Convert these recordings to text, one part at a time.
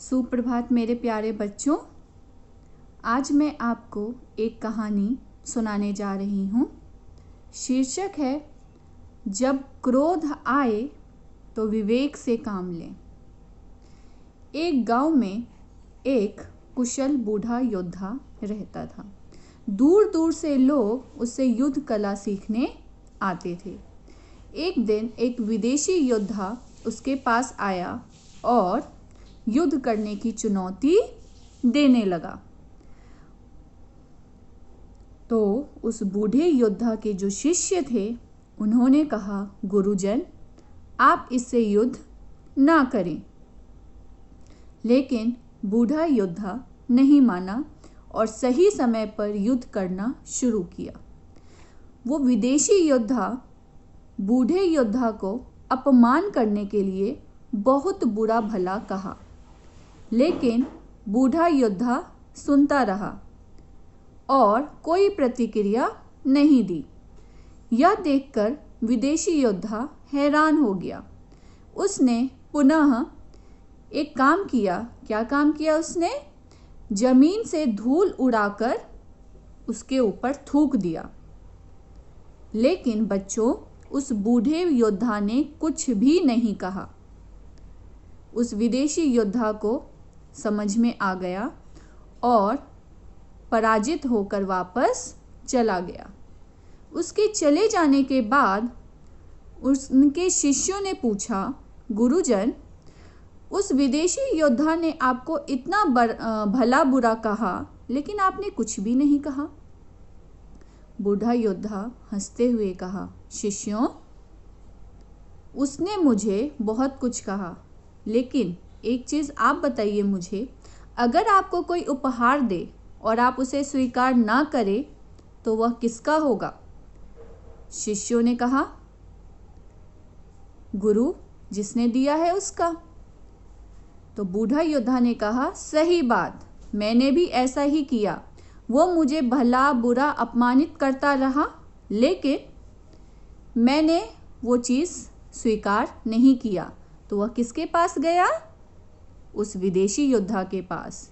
सुप्रभात मेरे प्यारे बच्चों। आज मैं आपको एक कहानी सुनाने जा रही हूँ। शीर्षक है जब क्रोध आए तो विवेक से काम लें। एक गांव में एक कुशल बूढ़ा योद्धा रहता था। दूर दूर से लोग उससे युद्ध कला सीखने आते थे। एक दिन एक विदेशी योद्धा उसके पास आया और युद्ध करने की चुनौती देने लगा। तो उस बूढ़े योद्धा के जो शिष्य थे उन्होंने कहा, गुरुजन आप इससे युद्ध ना करें। लेकिन बूढ़ा योद्धा नहीं माना और सही समय पर युद्ध करना शुरू किया। वो विदेशी योद्धा बूढ़े योद्धा को अपमान करने के लिए बहुत बुरा भला कहा, लेकिन बूढ़ा योद्धा सुनता रहा और कोई प्रतिक्रिया नहीं दी। यह देखकर विदेशी योद्धा हैरान हो गया। उसने पुनः एक काम किया। क्या काम किया उसने? जमीन से धूल उड़ाकर उसके ऊपर थूक दिया। लेकिन बच्चों, उस बूढ़े योद्धा ने कुछ भी नहीं कहा। उस विदेशी योद्धा को समझ में आ गया और पराजित होकर वापस चला गया। उसके चले जाने के बाद उनके शिष्यों ने पूछा, गुरुजन उस विदेशी योद्धा ने आपको इतना भला बुरा कहा, लेकिन आपने कुछ भी नहीं कहा। बूढ़ा योद्धा हंसते हुए कहा, शिष्यों उसने मुझे बहुत कुछ कहा, लेकिन एक चीज़ आप बताइए मुझे, अगर आपको कोई उपहार दे और आप उसे स्वीकार ना करें तो वह किसका होगा? शिष्यों ने कहा, गुरु जिसने दिया है उसका। तो बूढ़ा योद्धा ने कहा, सही बात, मैंने भी ऐसा ही किया। वो मुझे भला बुरा अपमानित करता रहा, लेकिन मैंने वो चीज़ स्वीकार नहीं किया। तो वह किसके पास गया? उस विदेशी योद्धा के पास।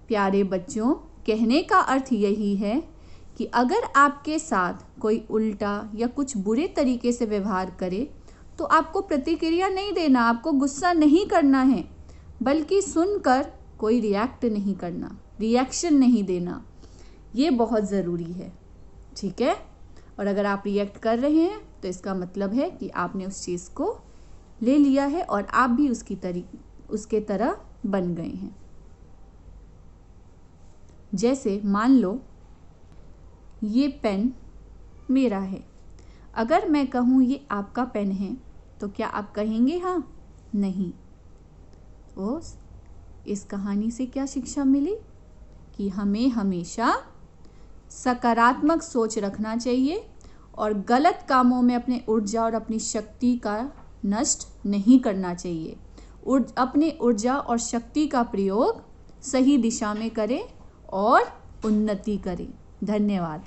प्यारे बच्चों, कहने का अर्थ यही है कि अगर आपके साथ कोई उल्टा या कुछ बुरे तरीके से व्यवहार करे तो आपको प्रतिक्रिया नहीं देना, आपको गुस्सा नहीं करना है, बल्कि सुनकर कोई रिएक्शन नहीं देना। ये बहुत ज़रूरी है, ठीक है? और अगर आप रिएक्ट कर रहे हैं तो इसका मतलब है कि आपने उस चीज़ को ले लिया है और आप भी उसके तरह बन गए हैं। जैसे मान लो ये पेन मेरा है। अगर मैं कहूँ ये आपका पेन है तो क्या आप कहेंगे हाँ? नहीं। तो इस कहानी से क्या शिक्षा मिली? कि हमें हमेशा सकारात्मक सोच रखना चाहिए और गलत कामों में अपने ऊर्जा और अपनी शक्ति का नष्ट नहीं करना चाहिए। अपनी ऊर्जा और शक्ति का प्रयोग सही दिशा में करें और उन्नति करें। धन्यवाद।